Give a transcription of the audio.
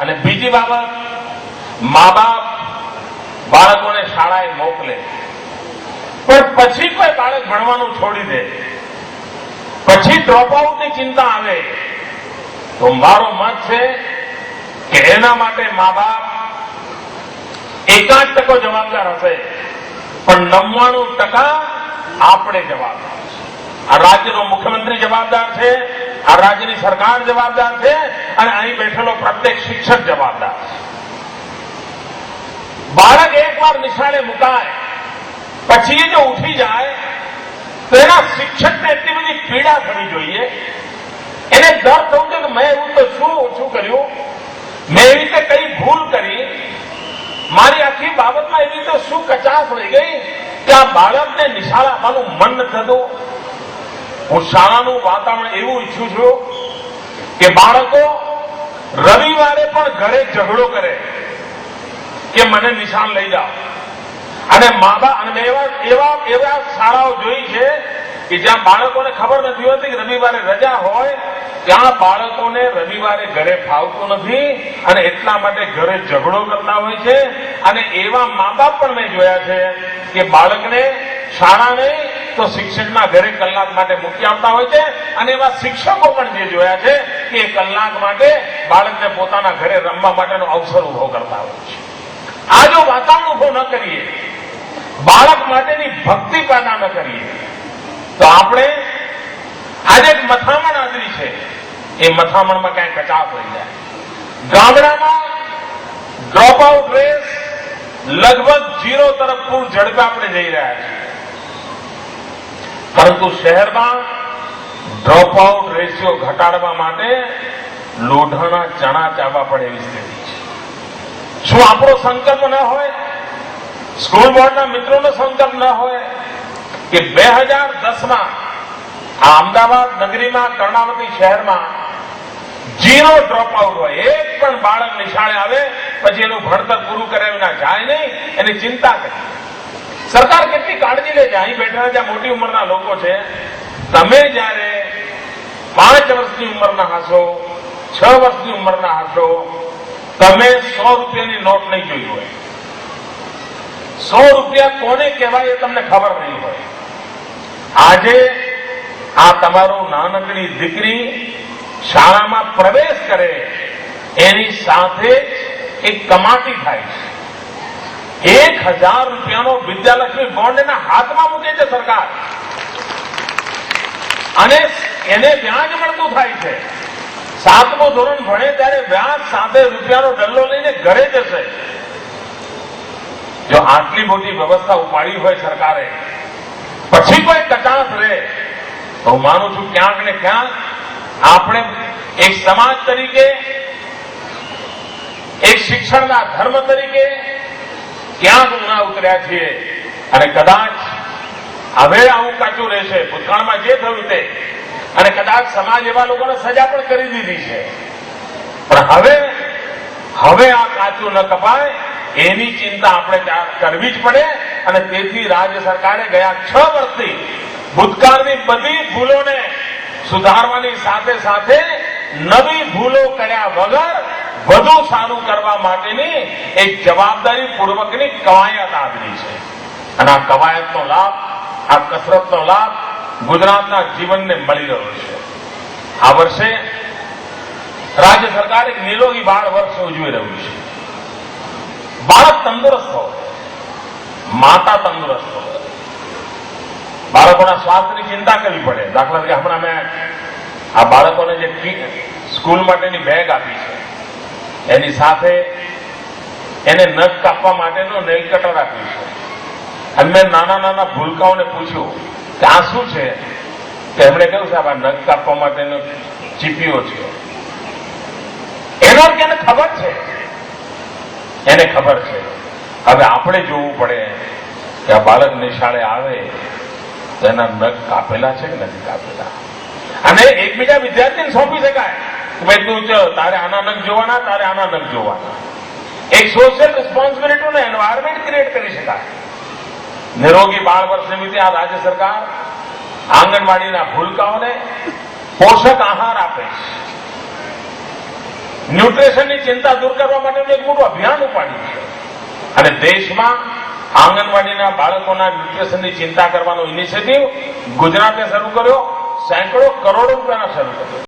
અને બીજી બાબત, મા બાપ બાળકોને શાળાએ મોકલે, પણ પછી કોઈ બાળક ભણવાનું છોડી દે, પછી ડ્રોપઆઉટની ચિંતા આવે, તો મારો મત છે કે એના માટે મા બાપ 1% જવાબદાર હશે, પણ 99% આપણે જવાબદાર છે. આ રાજ્યનો મુખ્યમંત્રી જવાબદાર છે, આ રાજ્યની સરકાર જવાબદાર છે, અને અહીં બેઠેલો પ્રત્યેક શિક્ષક જવાબદાર છે. બાળક એકવાર નિશાળે મુકાય પછી જો ઉઠી જાય તો એના શિક્ષકને એટલી બધી પીડા થવી જોઈએ, એને ડર થવું જોઈએ કે મેં એવું તો શું ઓછું કર્યું, મેં એવી રીતે કઈ ભૂલ કરી, મારી આખી બાબતમાં એવી રીતે શું કચાશ રહી ગઈ કે આ બાળકને નિશાળે આવવાનું મન નથી થતું. હું શાળાનું વાતાવરણ એવું ઈચ્છું છું કે બાળકો રવિવારે પણ ઘરે ઝઘડો કરે કે મને નિશાળ લઈ જાઓ, અને મા બાપ, અને મેં એવા શાળાઓ જોઈ છે કે જ્યાં બાળકોને ખબર નથી હોતી કે રવિવારે રજા હોય, ત્યાં બાળકોને રવિવારે ઘરે ફાવતું નથી અને એટલા માટે ઘરે ઝઘડો કરતા હોય છે. અને એવા મા બાપ પણ મેં જોયા છે કે બાળકને શાળા નહીં તો શિક્ષકના ઘરે કલાક માટે મૂકી આવતા હોય છે, અને એવા શિક્ષકો પણ જે જોયા છે કે એ કલાક માટે બાળકને પોતાના ઘરે રમવા માટેનો અવસર ઉભો કરતા હોય છે. આ જો વાતાવરણ ઉભો ન કરીએ, બાળક માટેની ભક્તિ પેદા ન કરીએ, તો આપણે આજે એક મથામણ આદરી છે, એ મથામણમાં ક્યાંય કચાશ રહી જાય. ગામડામાં ડ્રોપઆઉટ રેસ લગભગ 0 તરફ પૂર ઝડપે આપણે જઈ રહ્યા છીએ, પરંતુ શહેરમાં ડ્રોપઆઉટ રેશિયો ઘટાડવા માટે લોઢાના ચણા ચાવવા પડે એવી સ્થિતિ છે. શું આપણો સંકલ્પ ન હોય, સ્કૂલ બોર્ડના મિત્રોનો સંકલ્પ ન હોય કે 2010માં આ અમદાવાદ નગરીમાં, કર્ણાવતી શહેરમાં 0 ડ્રોપઆઉટ હોય, એક પણ બાળક નિશાળે આવે પછી એનું ભણતર પૂરું કર્યા વિના જાય નહીં, એની ચિંતા કરે. સરકાર કેટલી કાળજી લે છે. અહીં બેઠેલા જ્યાં મોટી ઉંમરના લોકો છે, તમે જયારે 5 વર્ષની ઉંમરના હશો, 6 વર્ષની ઉંમરના હશો, તમે 100 રૂપિયાની નોટ નહીં જોઈ હોય. 100 રૂપિયા કોને કહેવાય એ તમને ખબર નહીં હોય. આજે આ તમારું નાનકડી દીકરી શાળામાં પ્રવેશ કરે એની સાથે એક કમાટી થાય છે. 1000 રૂપિયાનો વિદ્યાલક્ષ્મી બોન્ડ એના હાથમાં મૂકે છે સરકાર, અને એને વ્યાજ મળતું થાય છે. 7મું ધોરણ ભણે ત્યારે વ્યાજ સાથે રૂપિયાનો ડલ્લો લઈને ઘરે જશે. જો આટલી મોટી વ્યવસ્થા ઉપાડી હોય સરકારે, પછી કોઈ કચાશ રહે, તો હું માનું છું ક્યાંક ને ક્યાંક આપણે એક સમાજ તરીકે, એક શિક્ષણના ધર્મ તરીકે ક્યાંક ઊના ઉતર્યા છીએ. અને કદાચ હવે આવું કાચું રહેશે, ભૂતકાળમાં જે થયું તે, અને કદાચ સમાજ એવા લોકોને સજા પણ કરી દીધી છે, પણ હવે આ કાચું ન કપાય એની ચિંતા આપણે કરવી જ પડે. અને તેથી રાજ્ય સરકારે ગયા 6 વર્ષથી ભૂતકાળની બધી ભૂલોને સુધારવાની સાથે સાથે નવી ભૂલો કર્યા વગર વધુ સારું કરવા માટેની એક જવાબદારીપૂર્વકની કવાયત આદરી છે. અને આ કવાયતનો લાભ, આ કસરતનો લાભ ગુજરાતના જીવનને મળી રહ્યો છે. આ વર્ષે રાજ્ય સરકાર એક નિરોગી બાળ વર્ષ ઉજવી રહ્યું છે. બાળક તંદુરસ્ત હોય, માતા તંદુરસ્ત હોય, બાળકોના સ્વાસ્થ્યની ચિંતા કરવી પડે. દાખલા તરીકે હમણાં મેં આ બાળકોને જે સ્કૂલ માટેની બેગ આપી છે, એની સાથે એને નખ કાપવા માટેનું નેલ કટર આપ્યું છે. અને મેં નાના ભૂલકાઓને પૂછ્યું કે આ શું છે, તો એમણે કહ્યું સાહેબ આ નખ કાપવા માટેનો ચીપીઓ છે. એનો એને ખબર છે, એને ખબર છે. હવે આપણે જોવું પડે કે આ બાળક નિશાળે આવે તો એના નખ કાપેલા છે કે નથી કાપેલા, અને એકબીજા વિદ્યાર્થીને સોંપી શકાય કે ભાઈ તું તારે આના નખ જોવાના, તારે આના નખ જોવાના. એક સોશિયલ રિસ્પોન્સિબિલિટીનું એન્વાયરમેન્ટ ક્રિએટ કરી શકાય. નિરોગી બાળ વર્ષ નિમિત્તે આ રાજ્ય સરકાર આંગણવાડીના ભૂલકાઓને પોષક આહાર આપે છે. ન્યુટ્રિશનની ચિંતા દૂર કરવા માટેનું એક મોટું અભિયાન ઉપાડ્યું છે અને દેશમાં આંગણવાડીના બાળકોના ન્યુટ્રિશનની ચિંતા કરવાનો ઇનિશિયેટિવ ગુજરાતે શરૂ કર્યો, સેંકડો કરોડો રૂપિયાના શરૂ કર્યો.